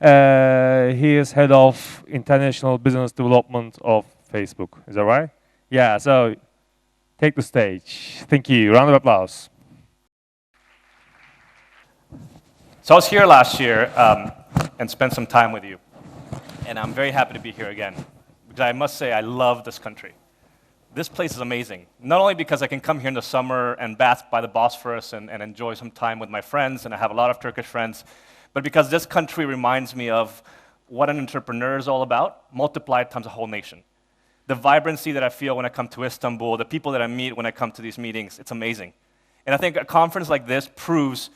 He is head of international business development of Facebook. Is that right? Yeah, so take the stage. Thank you. Round of applause. So I was here last year and spent some time with you. And I'm very happy to be here again. Because I must say, I love this country. This place is amazing. Not only because I can come here in the summer and bask by the Bosphorus and enjoy some time with my friends, and I have a lot of Turkish friends, but because this country reminds me of what an entrepreneur is all about, multiplied times a whole nation. The vibrancy that I feel when I come to Istanbul, the people that I meet when I come to these meetings, it's amazing. And I think a conference like this proves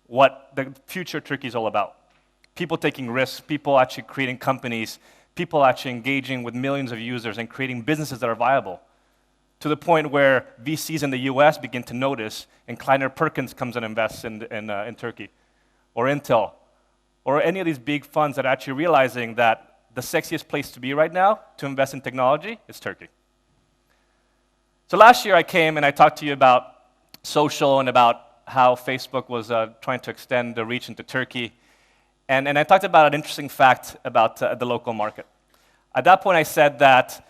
what the future Turkey is all about. People taking risks, people actually creating companies, people actually engaging with millions of users and creating businesses that are viable. To the point where VCs in the US begin to notice, and Kleiner Perkins comes and invests in Turkey, or Intel, or any of these big funds that are actually realizing that the sexiest place to be right now to invest in technology is Turkey. So last year I came and I talked to you about social and about how Facebook was trying to extend the reach into Turkey. And I talked about an interesting fact about the local market. At that point, I said that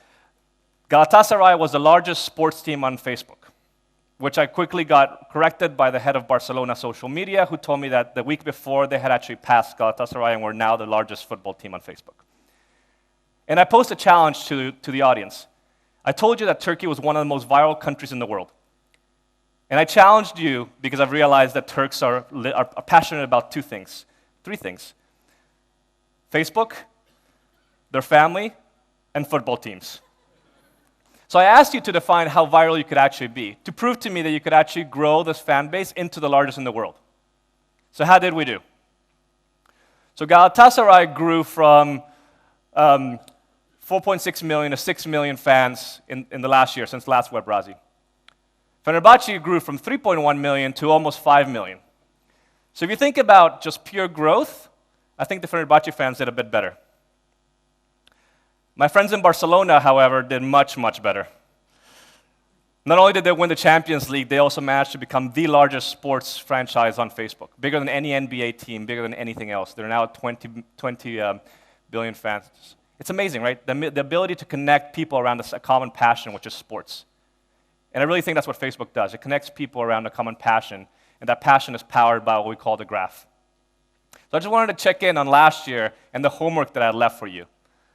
Galatasaray was the largest sports team on Facebook, which I quickly got corrected by the head of Barcelona social media, who told me that the week before they had actually passed Galatasaray and were now the largest football team on Facebook. And I posed a challenge to the audience. I told you that Turkey was one of the most viral countries in the world. And I challenged you because I've realized that Turks are passionate about three things. Facebook, their family, and football teams. So I asked you to define how viral you could actually be, to prove to me that you could actually grow this fan base into the largest in the world. So how did we do? So Galatasaray grew from 4.6 million to 6 million fans in the last year, since last Webrazi. Fenerbahce grew from 3.1 million to almost 5 million. So if you think about just pure growth, I think the Fenerbahce fans did a bit better. My friends in Barcelona, however, did much, much better. Not only did they win the Champions League, they also managed to become the largest sports franchise on Facebook, bigger than any NBA team, bigger than anything else. They're now at 20 billion fans. It's amazing, right? The ability to connect people around a common passion, which is sports. And I really think that's what Facebook does. It connects people around a common passion, and that passion is powered by what we call the graph. So I just wanted to check in on last year and the homework that I left for you.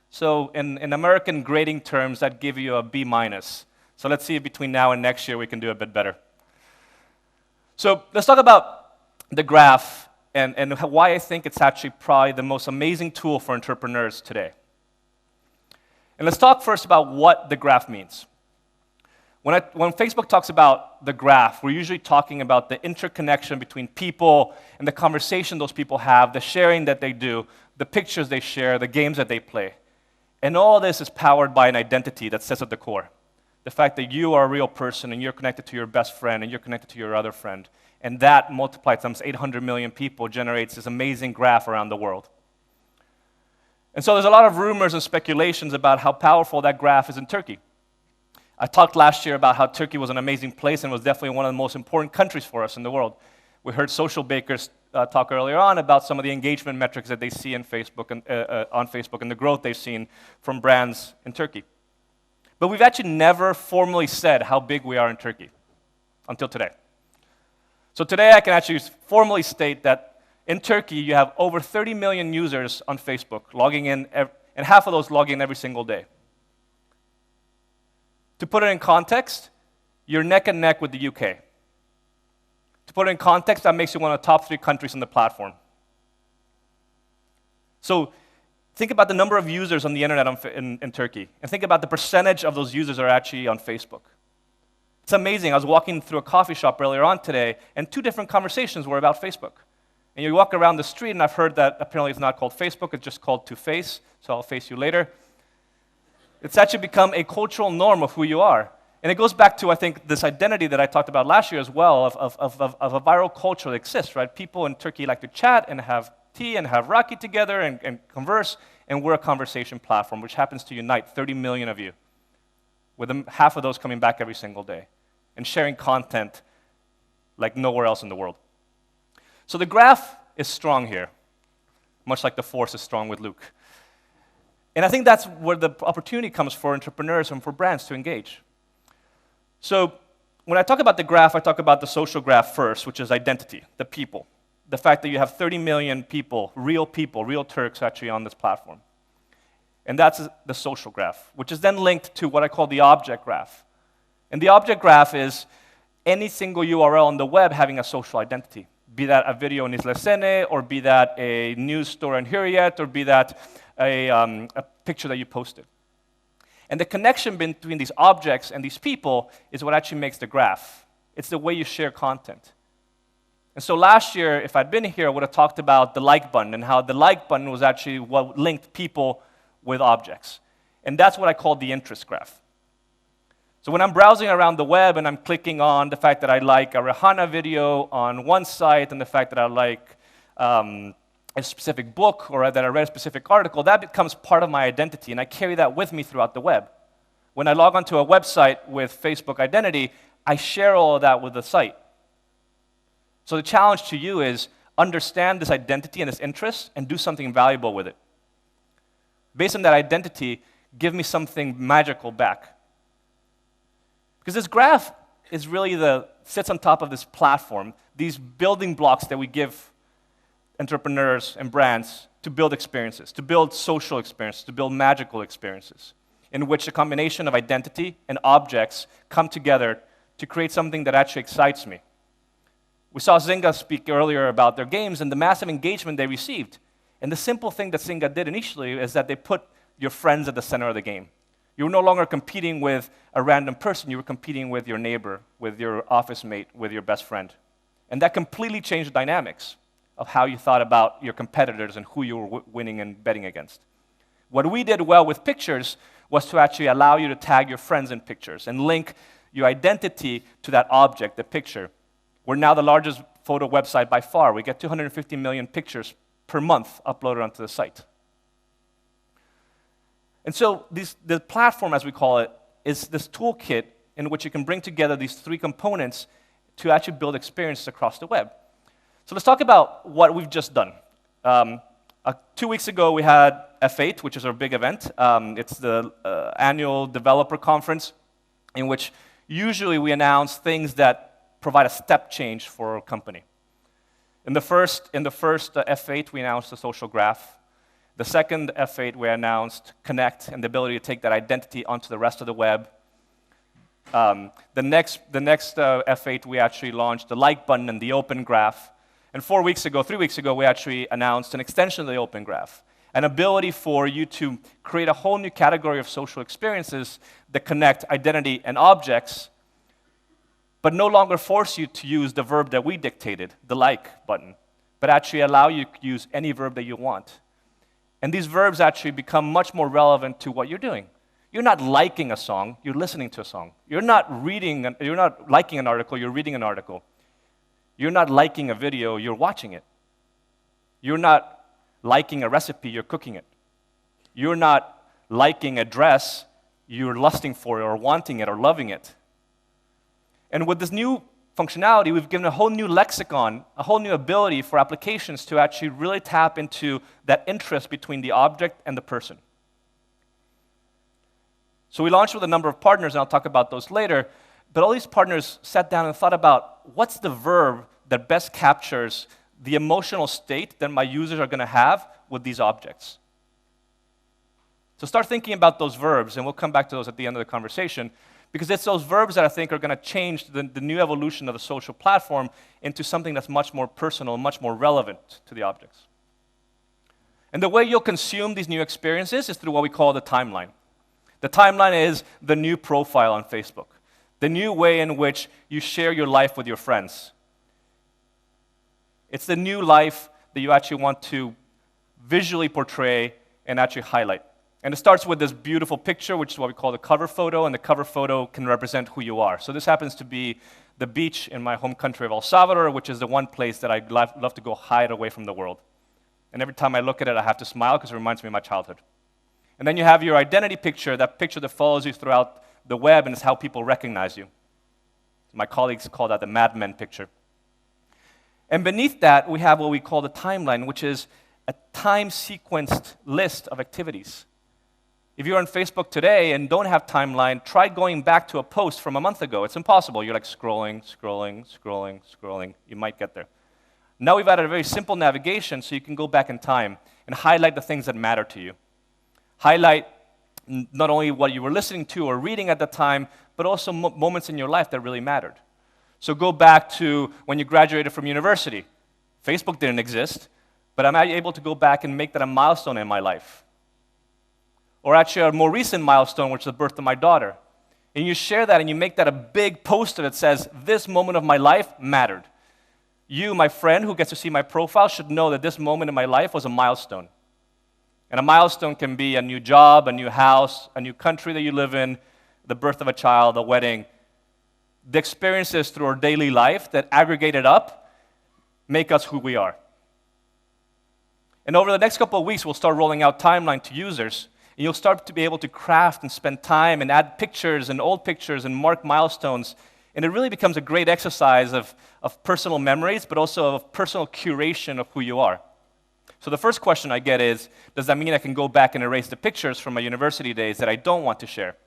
So in American grading terms, I'd give you a B-. So let's see if between now and next year we can do a bit better. So let's talk about the graph and why I think it's actually probably the most amazing tool for entrepreneurs today. And let's talk first about what the graph means. When Facebook talks about the graph, we're usually talking about the interconnection between people and the conversation those people have, the sharing that they do, the pictures they share, the games that they play. And all this is powered by an identity that sits at the core. The fact that you are a real person and you're connected to your best friend and you're connected to your other friend. And that multiplied times 800 million people generates this amazing graph around the world. And so there's a lot of rumors and speculations about how powerful that graph is in Turkey. I talked last year about how Turkey was an amazing place and was definitely one of the most important countries for us in the world. We heard social bakers talk earlier on about some of the engagement metrics that they see in Facebook and, on Facebook and the growth they've seen from brands in Turkey. But we've actually never formally said how big we are in Turkey until today. So today I can actually formally state that in Turkey you have over 30 million users on Facebook logging in, and half of those log in every single day. To put it in context, you're neck and neck with the UK. To put it in context, that makes you one of the top 3 countries on the platform. So think about the number of users on the internet in Turkey, and think about the percentage of those users are actually on Facebook. It's amazing. I was walking through a coffee shop earlier on today, and 2 different conversations were about Facebook. And you walk around the street, and I've heard that apparently it's not called Facebook, it's just called to face, so I'll face you later. It's actually become a cultural norm of who you are. And it goes back to, I think, this identity that I talked about last year as well, of a viral culture that exists, right? People in Turkey like to chat and have tea and have raki together and converse, and we're a conversation platform, which happens to unite 30 million of you, with half of those coming back every single day, and sharing content like nowhere else in the world. So the graph is strong here. much like the Force is strong with Luke. And I think that's where the opportunity comes for entrepreneurs and for brands to engage. So when I talk about the graph, I talk about the social graph first, which is identity, the people. The fact that you have 30 million people, real Turks actually on this platform. And that's the social graph, which is then linked to what I call the object graph. And the object graph is any single URL on the web having a social identity, be that a video in Isla Sene, or be that a news story in Hurriyet, or be that a picture that you posted. And the connection between these objects and these people is what actually makes the graph. It's the way you share content. And so last year, if I'd been here, I would have talked about the like button and how the like button was actually what linked people with objects. And that's what I call the interest graph. So when I'm browsing around the web and I'm clicking on the fact that I like a Rihanna video on one site and the fact that I like a specific book or that I read a specific article, that becomes part of my identity, and I carry that with me throughout the web. When I log onto a website with Facebook identity, I share all of that with the site. So the challenge to you is understand this identity and this interest and do something valuable with it. Based on that identity, give me something magical back. Because this graph is really sits on top of this platform, these building blocks that we give entrepreneurs and brands to build experiences, to build social experiences, to build magical experiences, in which a combination of identity and objects come together to create something that actually excites me. We saw Zynga speak earlier about their games and the massive engagement they received. And the simple thing that Zynga did initially is that they put your friends at the center of the game. You were no longer competing with a random person, you were competing with your neighbor, with your office mate, with your best friend. And that completely changed the dynamics of how you thought about your competitors and who you were winning and betting against. What we did well with pictures was to actually allow you to tag your friends in pictures and link your identity to that object, the picture. We're now the largest photo website by far. We get 250 million pictures per month uploaded onto the site. And so the platform, as we call it, is this toolkit in which you can bring together these three components to actually build experiences across the web. So let's talk about what we've just done. 2 weeks ago, we had F8, which is our big event. It's the annual developer conference in which usually we announce things that provide a step change for our company. In the first F8, we announced the social graph. The second F8, we announced Connect and the ability to take that identity onto the rest of the web. The next F8, we actually launched the like button and the open graph. And 3 weeks ago, we actually announced an extension of the open graph, an ability for you to create a whole new category of social experiences that connect identity and objects, but no longer force you to use the verb that we dictated, the like button, but actually allow you to use any verb that you want. And these verbs actually become much more relevant to what you're doing. You're not liking a song, you're listening to a song. You're not liking an article, you're reading an article. You're not liking a video, you're watching it. You're not liking a recipe, you're cooking it. You're not liking a dress, you're lusting for it or wanting it or loving it. And with this new functionality, we've given a whole new lexicon, a whole new ability for applications to actually really tap into that interest between the object and the person. So we launched with a number of partners, and I'll talk about those later, but all these partners sat down and thought about what's the verb that best captures the emotional state that my users are going to have with these objects. So start thinking about those verbs, and we'll come back to those at the end of the conversation, because it's those verbs that I think are going to change the new evolution of the social platform into something that's much more personal, much more relevant to the objects. And the way you'll consume these new experiences is through what we call the timeline. The timeline is the new profile on Facebook, the new way in which you share your life with your friends. It's the new life that you actually want to visually portray and actually highlight. And it starts with this beautiful picture, which is what we call the cover photo, and the cover photo can represent who you are. So this happens to be the beach in my home country of El Salvador, which is the one place that I love to go hide away from the world. And every time I look at it, I have to smile because it reminds me of my childhood. And then you have your identity picture, that picture that follows you throughout the web, and it's how people recognize you. My colleagues call that the Mad Men picture. And beneath that, we have what we call the timeline, which is a time-sequenced list of activities. If you're on Facebook today and don't have timeline, try going back to a post from a month ago. It's impossible. You're like scrolling, scrolling, scrolling, scrolling. You might get there. Now we've added a very simple navigation so you can go back in time and highlight the things that matter to you. Highlight not only what you were listening to or reading at the time, but also moments in your life that really mattered. So go back to when you graduated from university. Facebook didn't exist, but I'm able to go back and make that a milestone in my life. Or actually a more recent milestone, which is the birth of my daughter. And you share that and you make that a big poster that says, this moment of my life mattered. You, my friend, who gets to see my profile, should know that this moment in my life was a milestone. And a milestone can be a new job, a new house, a new country that you live in, the birth of a child, a wedding. The experiences through our daily life that aggregated up make us who we are. And over the next couple of weeks, we'll start rolling out Timeline to users. And you'll start to be able to craft and spend time and add pictures and old pictures and mark milestones. And it really becomes a great exercise of personal memories, but also of personal curation of who you are. So the first question I get is, does that mean I can go back and erase the pictures from my university days that I don't want to share?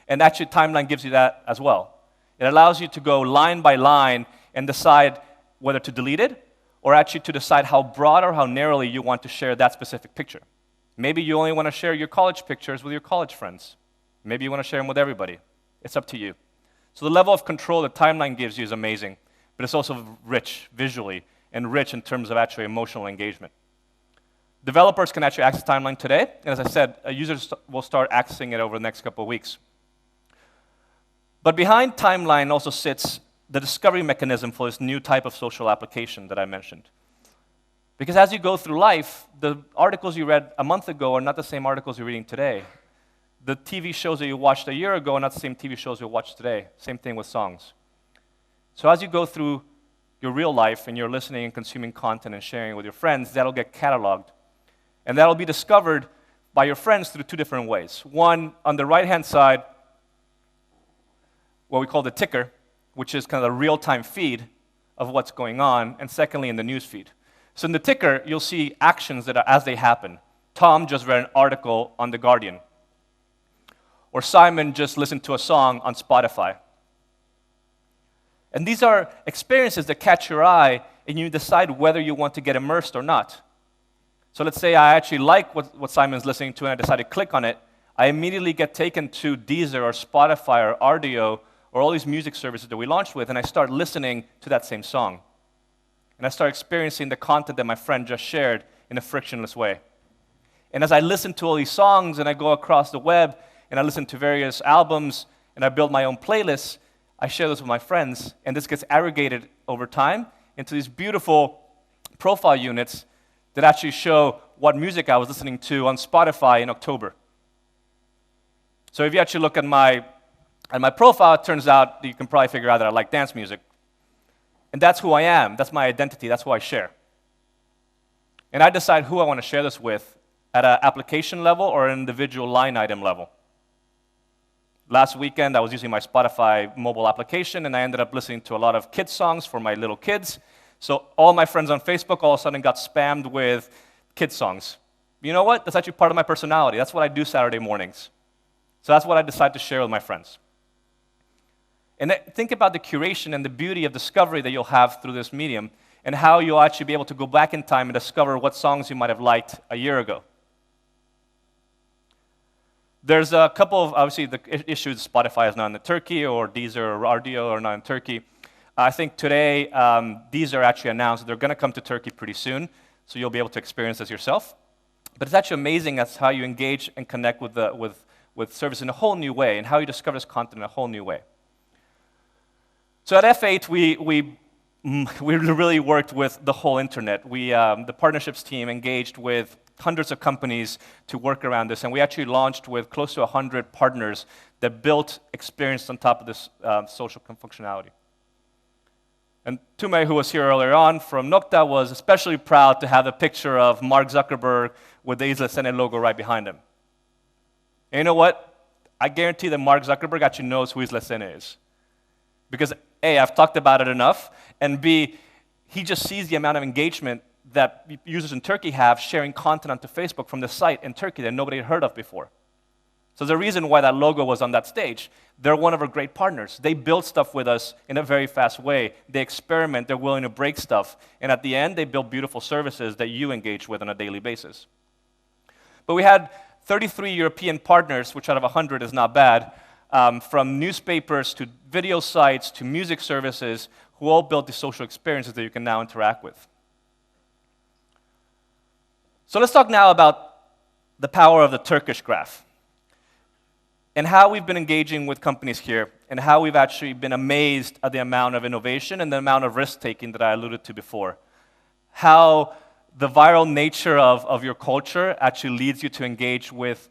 And actually, Timeline gives you that as well. It allows you to go line by line and decide whether to delete it, or actually to decide how broad or how narrowly you want to share that specific picture. Maybe you only want to share your college pictures with your college friends. Maybe you want to share them with everybody. It's up to you. So the level of control that Timeline gives you is amazing, but it's also rich visually and rich in terms of actually emotional engagement. Developers can actually access Timeline today, and as I said, users will start accessing it over the next couple of weeks. But behind Timeline also sits the discovery mechanism for this new type of social application that I mentioned. Because as you go through life, the articles you read a month ago are not the same articles you're reading today. The TV shows that you watched a year ago are not the same TV shows you'll watch today. Same thing with songs. So as you go through your real life and you're listening and consuming content and sharing it with your friends, that'll get cataloged. And that'll be discovered by your friends through two different ways. One, on the right-hand side, what we call the ticker, which is kind of the real-time feed of what's going on, and secondly, in the news feed. So in the ticker, you'll see actions that are as they happen. Tom just read an article on The Guardian. Or Simon just listened to a song on Spotify. And these are experiences that catch your eye, and you decide whether you want to get immersed or not. So let's say I actually like what Simon's listening to, and I decide to click on it. I immediately get taken to Deezer or Spotify or Rdio or all these music services that we launched with, and I start listening to that same song. And I start experiencing the content that my friend just shared in a frictionless way. And as I listen to all these songs, and I go across the web, and I listen to various albums, and I build my own playlists, I share this with my friends, and this gets aggregated over time into these beautiful profile units that actually show what music I was listening to on Spotify in October. So if you actually look at my profile, it turns out that you can probably figure out that I like dance music. And that's who I am. That's my identity. That's who I share. And I decide who I want to share this with at an application level or an individual line item level. Last weekend, I was using my Spotify mobile application, and I ended up listening to a lot of kids' songs for my little kids. So all my friends on Facebook all of a sudden got spammed with kids' songs. You know what? That's actually part of my personality. That's what I do Saturday mornings. So that's what I decide to share with my friends. And think about the curation and the beauty of discovery that you'll have through this medium, and how you'll actually be able to go back in time and discover what songs you might have liked a year ago. There's a couple of, obviously, the issues. Spotify is not in Turkey, or Deezer or Rdio are not in Turkey. I think today, Deezer actually announced that they're going to come to Turkey pretty soon, so you'll be able to experience this yourself. But it's actually amazing as how you engage and connect with service in a whole new way, and how you discover this content in a whole new way. So at F8, we really worked with the whole internet. The partnerships team engaged with hundreds of companies to work around this, and we actually launched with close to 100 partners that built experience on top of this social functionality. And Tume, who was here earlier on from Nokta, was especially proud to have a picture of Mark Zuckerberg with the Isla Sene logo right behind him. And you know what? I guarantee that Mark Zuckerberg actually knows who Isla Sene is. Because A, I've talked about it enough, and B, he just sees the amount of engagement that users in Turkey have sharing content onto Facebook from the site in Turkey that nobody had heard of before. So there's a reason why that logo was on that stage. They're one of our great partners. They build stuff with us in a very fast way. They experiment, they're willing to break stuff, and at the end, they build beautiful services that you engage with on a daily basis. But we had 33 European partners, which out of 100 is not bad, from newspapers to video sites to music services, who all built these social experiences that you can now interact with. So let's talk now about the power of the Turkish graph and how we've been engaging with companies here and how we've actually been amazed at the amount of innovation and the amount of risk-taking that I alluded to before. How the viral nature of your culture actually leads you to engage with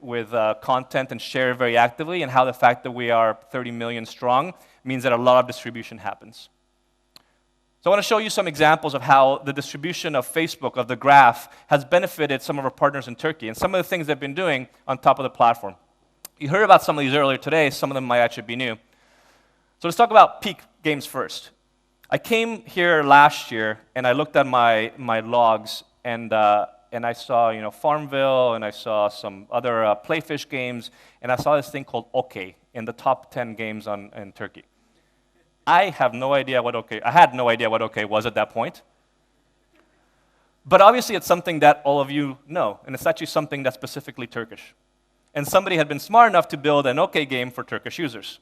content and share very actively, and how the fact that we are 30 million strong means that a lot of distribution happens. So I want to show you some examples of how the distribution of Facebook, of the graph, has benefited some of our partners in Turkey and some of the things they've been doing on top of the platform. You heard about some of these earlier today. Some of them might actually be new. So let's talk about Peak Games first. I came here last year and I looked at my logs and I saw Farmville and I saw some other Playfish games, and I saw this thing called OK in the top 10 games in Turkey. I have no idea what OK. I had no idea what OK was at that point. But obviously, it's something that all of you know, and it's actually something that's specifically Turkish. And somebody had been smart enough to build an OK game for Turkish users.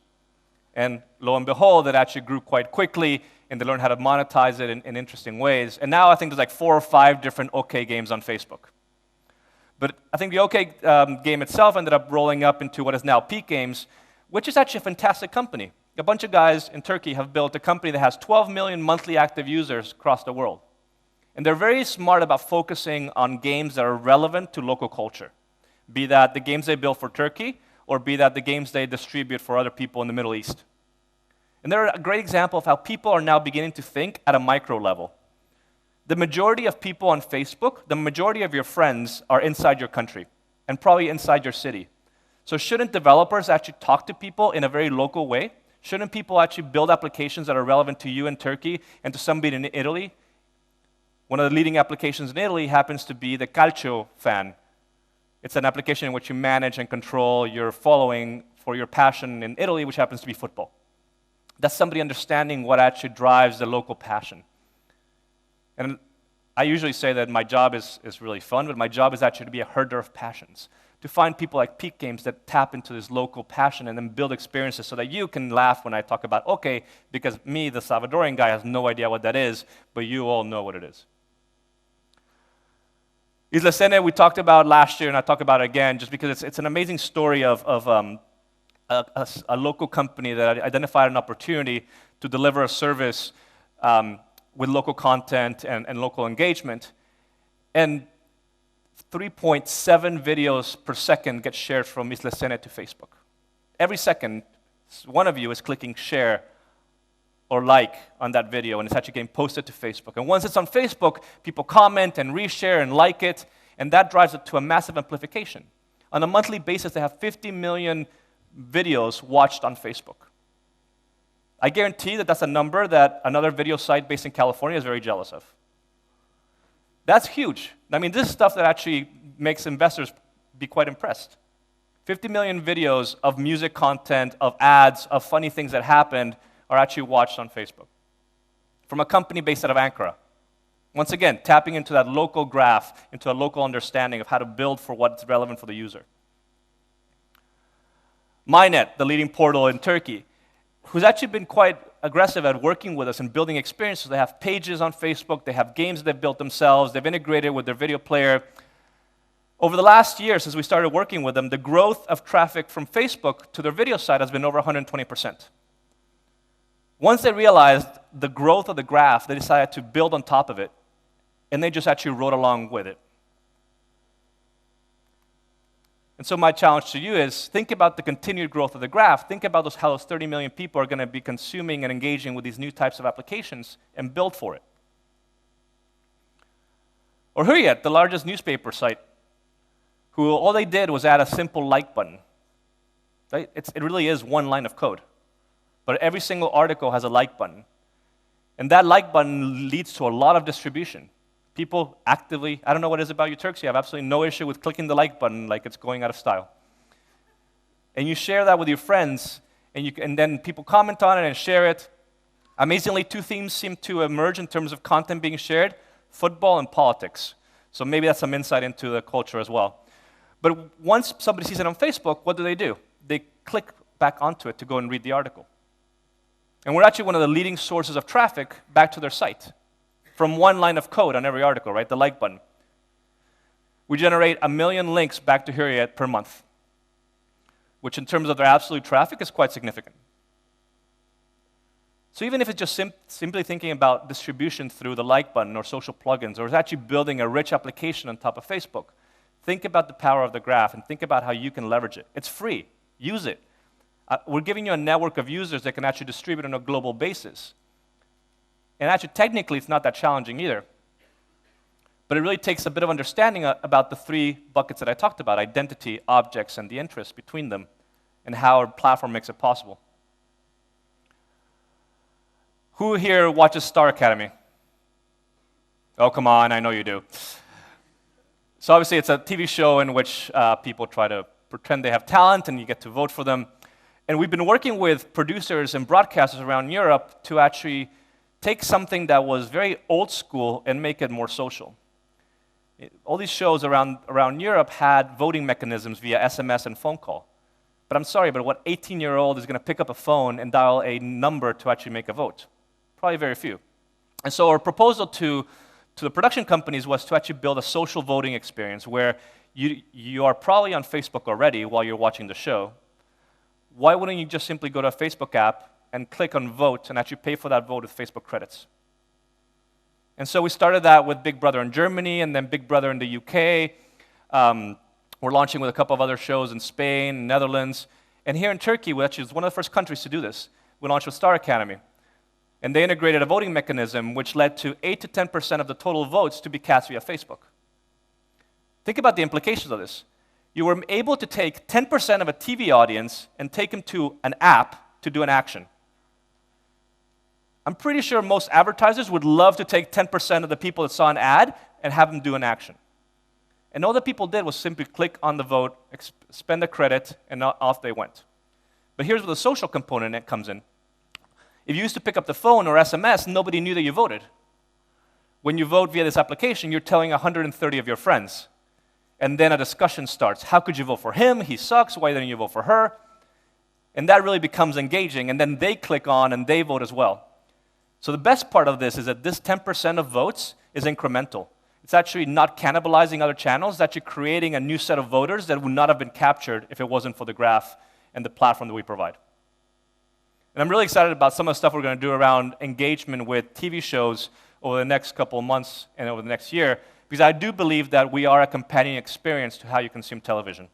And lo and behold, it actually grew quite quickly, and they learned how to monetize it in interesting ways. And now I think there's like 4 or 5 different OK games on Facebook. But I think the OK game itself ended up rolling up into what is now Peak Games, which is actually a fantastic company. A bunch of guys in Turkey have built a company that has 12 million monthly active users across the world. And they're very smart about focusing on games that are relevant to local culture, be that the games they build for Turkey or be that the games they distribute for other people in the Middle East. And they're a great example of how people are now beginning to think at a micro level. The majority of people on Facebook, the majority of your friends are inside your country and probably inside your city. So shouldn't developers actually talk to people in a very local way? Shouldn't people actually build applications that are relevant to you in Turkey and to somebody in Italy? One of the leading applications in Italy happens to be the Calcio fan. It's an application in which you manage and control your following for your passion in Italy, which happens to be football. That's somebody understanding what actually drives the local passion. And I usually say that my job is really fun, but my job is actually to be a herder of passions, to find people like Peak Games that tap into this local passion and then build experiences so that you can laugh when I talk about OK, because me, the Salvadorian guy, has no idea what that is, but you all know what it is. Isla Sene, we talked about last year, and I talk about it again, just because it's an amazing story of a local company that identified an opportunity to deliver a service with local content and local engagement. And 3.7 videos per second get shared from Isla Sene to Facebook. Every second, one of you is clicking share or like on that video, and it's actually getting posted to Facebook. And once it's on Facebook, people comment and reshare and like it, and that drives it to a massive amplification. On a monthly basis, they have 50 million videos watched on Facebook. I guarantee that that's a number that another video site based in California is very jealous of. That's huge. I mean, this is stuff that actually makes investors be quite impressed. 50 million videos of music content, of ads, of funny things that happened are actually watched on Facebook from a company based out of Ankara. Once again, tapping into that local graph, into a local understanding of how to build for what's relevant for the user. MyNet, the leading portal in Turkey, who's actually been quite aggressive at working with us and building experiences. They have pages on Facebook, they have games they've built themselves, they've integrated with their video player. Over the last year, since we started working with them, the growth of traffic from Facebook to their video site has been over 120%. Once they realized the growth of the graph, they decided to build on top of it, and they just actually rode along with it. And so my challenge to you is think about the continued growth of the graph. Think about how those 30 million people are going to be consuming and engaging with these new types of applications and build for it. Or Hürriyet, the largest newspaper site, who all they did was add a simple like button. Right? It really is one line of code. But every single article has a like button. And that like button leads to a lot of distribution. People actively, I don't know what it is about you Turks, you have absolutely no issue with clicking the like button like it's going out of style. And you share that with your friends, and then people comment on it and share it. Amazingly, two themes seem to emerge in terms of content being shared: football and politics. So maybe that's some insight into the culture as well. But once somebody sees it on Facebook, what do? They click back onto it to go and read the article. And we're actually one of the leading sources of traffic back to their site, from one line of code on every article, right? The like button. We generate 1 million links back to Hurriyet per month, which in terms of their absolute traffic is quite significant. So even if it's just simply thinking about distribution through the like button or social plugins, or is actually building a rich application on top of Facebook, think about the power of the graph and think about how you can leverage it. It's free. Use it. We're giving you a network of users that can actually distribute on a global basis. And actually, technically, it's not that challenging either. But it really takes a bit of understanding about the three buckets that I talked about: identity, objects, and the interest between them, and how our platform makes it possible. Who here watches Star Academy? Oh, come on, I know you do. So obviously, it's a TV show in which people try to pretend they have talent, and you get to vote for them. And we've been working with producers and broadcasters around Europe to actually take something that was very old school and make it more social. All these shows around Europe had voting mechanisms via SMS and phone call. But I'm sorry, but what 18-year-old is going to pick up a phone and dial a number to actually make a vote? Probably very few. And so our proposal to the production companies was to actually build a social voting experience where you are probably on Facebook already while you're watching the show. Why wouldn't you just simply go to a Facebook app and click on vote and actually pay for that vote with Facebook credits? And so we started that with Big Brother in Germany and then Big Brother in the UK. We're launching with a couple of other shows in Spain, Netherlands. And here in Turkey, which is one of the first countries to do this, we launched with Star Academy. And they integrated a voting mechanism which led to 8 to 10% of the total votes to be cast via Facebook. Think about the implications of this. You were able to take 10% of a TV audience and take them to an app to do an action. I'm pretty sure most advertisers would love to take 10% of the people that saw an ad and have them do an action. And all the people did was simply click on the vote, spend the credit, and off they went. But here's where the social component comes in. If you used to pick up the phone or SMS, nobody knew that you voted. When you vote via this application, you're telling 130 of your friends. And then a discussion starts. How could you vote for him? He sucks. Why didn't you vote for her? And that really becomes engaging. And then they click on and they vote as well. So the best part of this is that this 10% of votes is incremental. It's actually not cannibalizing other channels. It's actually creating a new set of voters that would not have been captured if it wasn't for the graph and the platform that we provide. And I'm really excited about some of the stuff we're going to do around engagement with TV shows over the next couple of months and over the next year, because I do believe that we are a companion experience to how you consume television.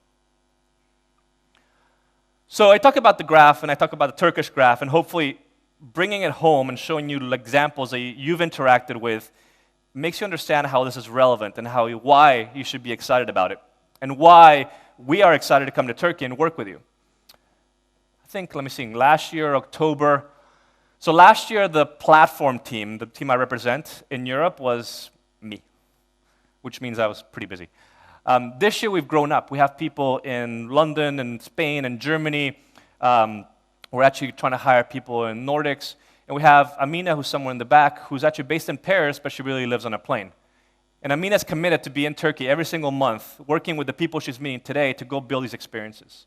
So I talk about the graph, and I talk about the Turkish graph, and hopefully bringing it home and showing you examples that you've interacted with makes you understand how this is relevant and why you should be excited about it, and why we are excited to come to Turkey and work with you. I think, let me see, last year, October. So last year, the platform team, the team I represent in Europe, was me, which means I was pretty busy. This year, we've grown up. We have people in London and Spain and Germany. We're actually trying to hire people in Nordics. And we have Amina, who's somewhere in the back, who's actually based in Paris, but she really lives on a plane. And Amina's committed to be in Turkey every single month, working with the people she's meeting today to go build these experiences.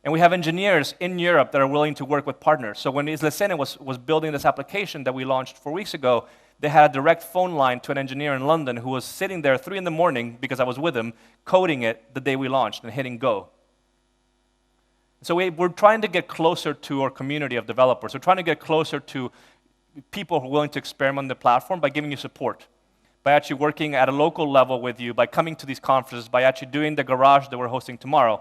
And we have engineers in Europe that are willing to work with partners. So when Izlesene was building this application that we launched 4 weeks ago, they had a direct phone line to an engineer in London who was sitting there 3 in the morning, because I was with him, coding it the day we launched and hitting go. So we're trying to get closer to our community of developers. We're trying to get closer to people who are willing to experiment on the platform by giving you support, by actually working at a local level with you, by coming to these conferences, by actually doing the garage that we're hosting tomorrow.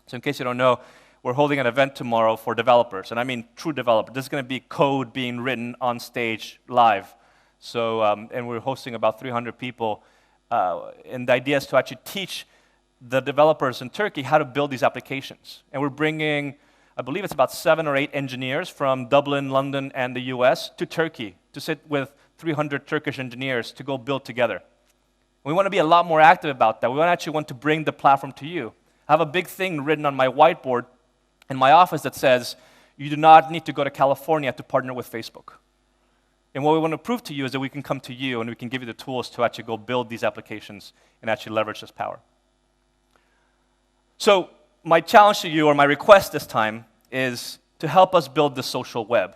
So in case you don't know, we're holding an event tomorrow for developers, and I mean true developers. This is going to be code being written on stage live. So, and we're hosting about 300 people, and the idea is to actually teach the developers in Turkey how to build these applications. And we're bringing, I believe it's about 7 or 8 engineers from Dublin, London, and the US to Turkey to sit with 300 Turkish engineers to go build together. We want to be a lot more active about that. We actually want to bring the platform to you. I have a big thing written on my whiteboard in my office that says, you do not need to go to California to partner with Facebook. And what we want to prove to you is that we can come to you and we can give you the tools to actually go build these applications and actually leverage this power. So my challenge to you, or my request this time, is to help us build the social web.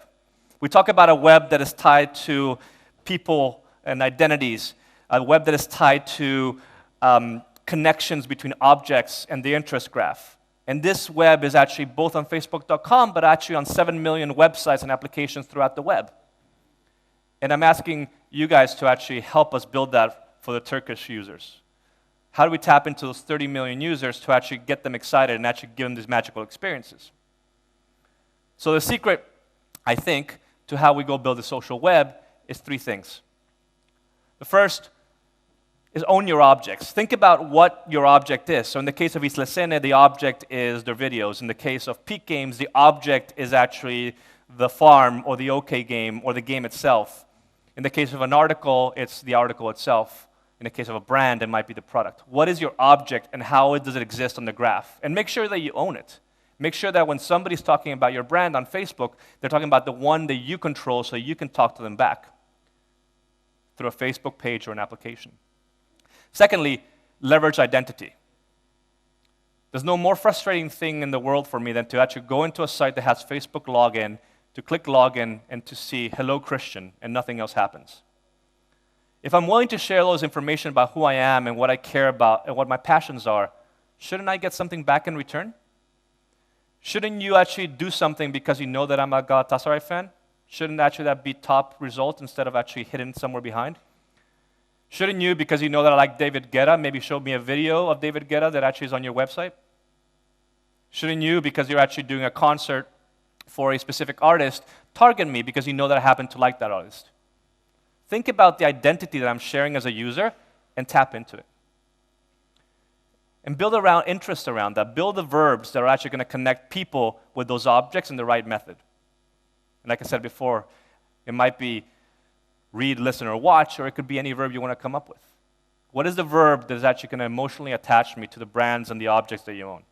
We talk about a web that is tied to people and identities, a web that is tied to connections between objects and the interest graph. And this web is actually both on Facebook.com, but actually on 7 million websites and applications throughout the web. And I'm asking you guys to actually help us build that for the Turkish users. How do we tap into those 30 million users to actually get them excited and actually give them these magical experiences? So the secret, I think, to how we go build the social web is 3 things. The first is own your objects. Think about what your object is. So in the case of Isla Sene, the object is their videos. In the case of Peak Games, the object is actually the farm or the OK game or the game itself. In the case of an article, it's the article itself. In the case of a brand, it might be the product. What is your object and how does it exist on the graph? And make sure that you own it. Make sure that when somebody's talking about your brand on Facebook, they're talking about the one that you control so you can talk to them back through a Facebook page or an application. Secondly, leverage identity. There's no more frustrating thing in the world for me than to actually go into a site that has Facebook login, to click login, and to see hello Christian, and nothing else happens. If I'm willing to share those information about who I am and what I care about and what my passions are, shouldn't I get something back in return? Shouldn't you actually do something because you know that I'm a Galatasaray fan? Shouldn't actually that be top result instead of actually hidden somewhere behind? Shouldn't you, because you know that I like David Guetta, maybe show me a video of David Guetta that actually is on your website? Shouldn't you, because you're actually doing a concert for a specific artist, target me because you know that I happen to like that artist? Think about the identity that I'm sharing as a user and tap into it. And build around interest around that. Build the verbs that are actually going to connect people with those objects in the right method. And like I said before, it might be read, listen, or watch, or it could be any verb you want to come up with. What is the verb that is actually going to emotionally attach me to the brands and the objects that you own?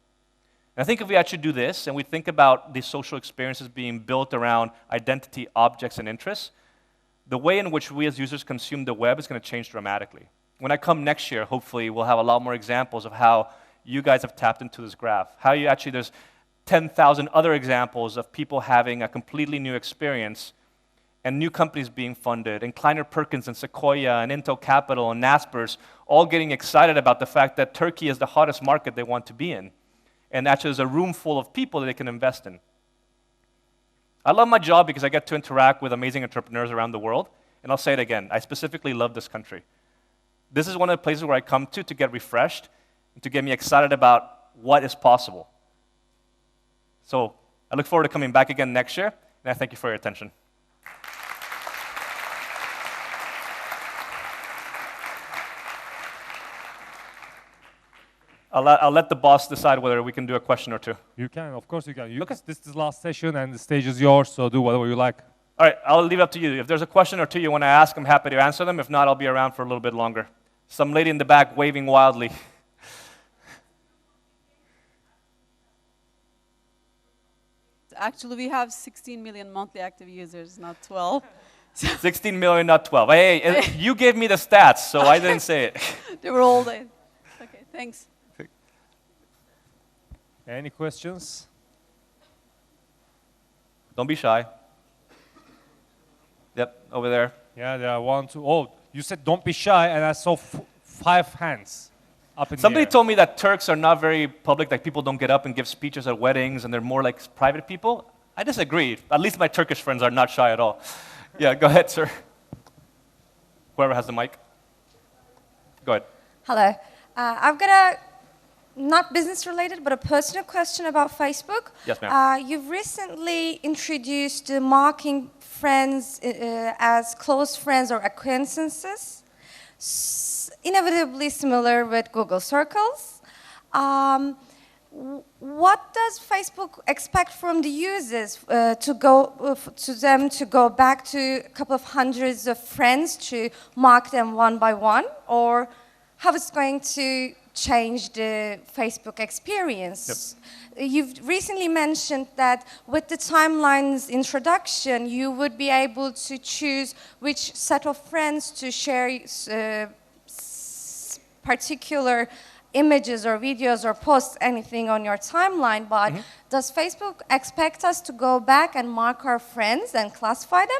And I think if we actually do this, and we think about these social experiences being built around identity, objects, and interests, the way in which we as users consume the web is going to change dramatically. When I come next year, hopefully, we'll have a lot more examples of how you guys have tapped into this graph. How you actually, there's 10,000 other examples of people having a completely new experience and new companies being funded, and Kleiner Perkins and Sequoia and Intel Capital and Naspers all getting excited about the fact that Turkey is the hottest market they want to be in. And actually there's a room full of people that they can invest in. I love my job because I get to interact with amazing entrepreneurs around the world. And I'll say it again, I specifically love this country. This is one of the places where I come to get refreshed and to get me excited about what is possible. So I look forward to coming back again next year, and I thank you for your attention. I'll let the boss decide whether we can do a question or two. You can, of course you can. Okay. This is the last session and the stage is yours, so do whatever you like. All right, I'll leave it up to you. If there's a question or two you want to ask, I'm happy to answer them. If not, I'll be around for a little bit longer. Some lady in the back waving wildly. Actually, we have 16 million monthly active users, not 12. 16 million, not 12. Hey, you gave me the stats, so I didn't say it. They were all there. Okay, thanks. Any questions? Don't be shy. Yep, over there. Yeah, there are 1, 2. Oh, you said don't be shy, and I saw 5 hands up in Somebody the air. told me that Turks are not very public, like people don't get up and give speeches at weddings, and they're more like private people. I disagree. At least my Turkish friends are not shy at all. Yeah, go ahead, sir. Whoever has the mic. Go ahead. Hello. I've got a, not business related, but a personal question about Facebook. Yes, ma'am. You've recently introduced marking friends as close friends or acquaintances, inevitably similar with Google Circles. What does Facebook expect from the users to go back to a couple of hundreds of friends to mark them one by one, or how it's going to change the Facebook experience. You've recently mentioned that with the timelines introduction, you would be able to choose which set of friends to share particular images or videos or posts, anything on your timeline, but does Facebook expect us to go back and mark our friends and classify them?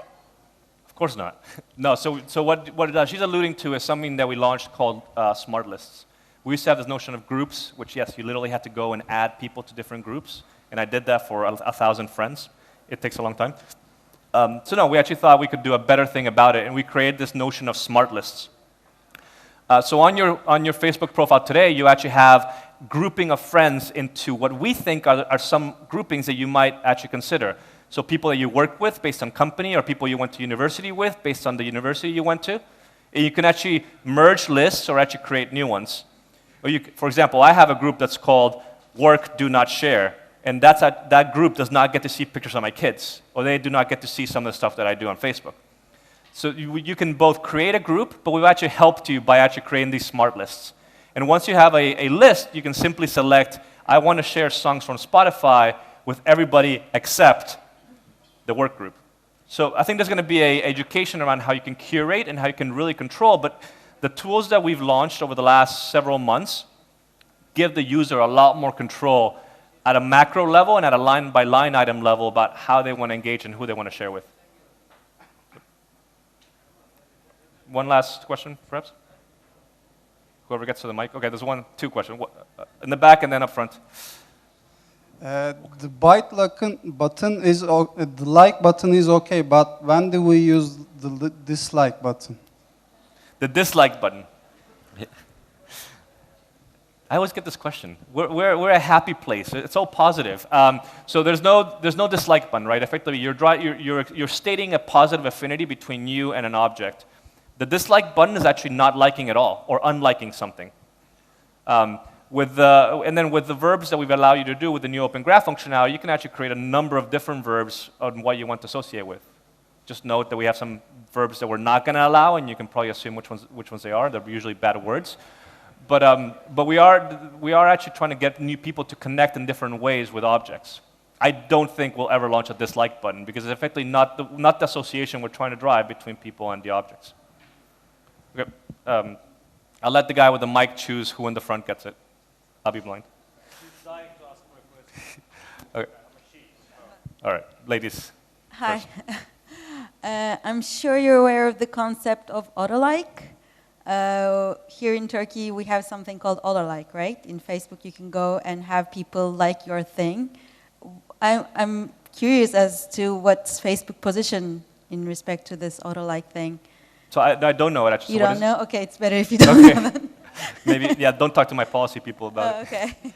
Of course not. No, so what she's alluding to is something that we launched called Smart Lists. We used to have this notion of groups, which, yes, you literally had to go and add people to different groups, and I did that for 1,000 friends. It takes a long time. So no, we actually thought we could do a better thing about it, and we created this notion of Smart Lists. So on your Facebook profile today, you actually have grouping of friends into what we think are some groupings that you might actually consider. So people that you work with based on company, or people you went to university with based on the university you went to. And you can actually merge lists or actually create new ones. Or for example, I have a group that's called Work Do Not Share. And that group does not get to see pictures of my kids, or they do not get to see some of the stuff that I do on Facebook. So you can both create a group, but we've actually helped you by actually creating these smart lists. And once you have a list, you can simply select, I want to share songs from Spotify with everybody except the work group. So I think there's going to be an education around how you can curate and how you can really control, but the tools that we've launched over the last several months give the user a lot more control at a macro level and at a line-by-line item level about how they want to engage and who they want to share with. One last question, perhaps? Whoever gets to the mic. Okay, there's two questions. In the back and then up front. The button is the like button is okay, but when do we use the dislike button? The dislike button. I always get this question. We're a happy place. It's all positive. So there's no dislike button, right? Effectively, you're stating a positive affinity between you and an object. The dislike button is actually not liking at all or unliking something. And then with the verbs that we've allowed you to do with the new Open Graph functionality, you can actually create a number of different verbs on what you want to associate with. Just note that we have some verbs that we're not going to allow, and you can probably assume which ones they are. They're usually bad words. But we are actually trying to get new people to connect in different ways with objects. I don't think we'll ever launch a dislike button because it's effectively not the association we're trying to drive between people and the objects. Okay. I'll let the guy with the mic choose who in the front gets it. I'll be blind. She's dying to ask for a question. Okay. All right, ladies. Hi. I'm sure you're aware of the concept of auto-like. Here in Turkey, we have something called auto-like, right? In Facebook, you can go and have people like your thing. I'm curious as to what's Facebook's position in respect to this auto-like thing. So I don't know it actually. You So don't know? Okay, it's better if you don't know that. Maybe, yeah, don't talk to my policy people about it. Okay.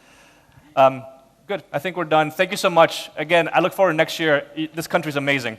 Good, I think we're done. Thank you so much. Again, I look forward to next year. This country's amazing.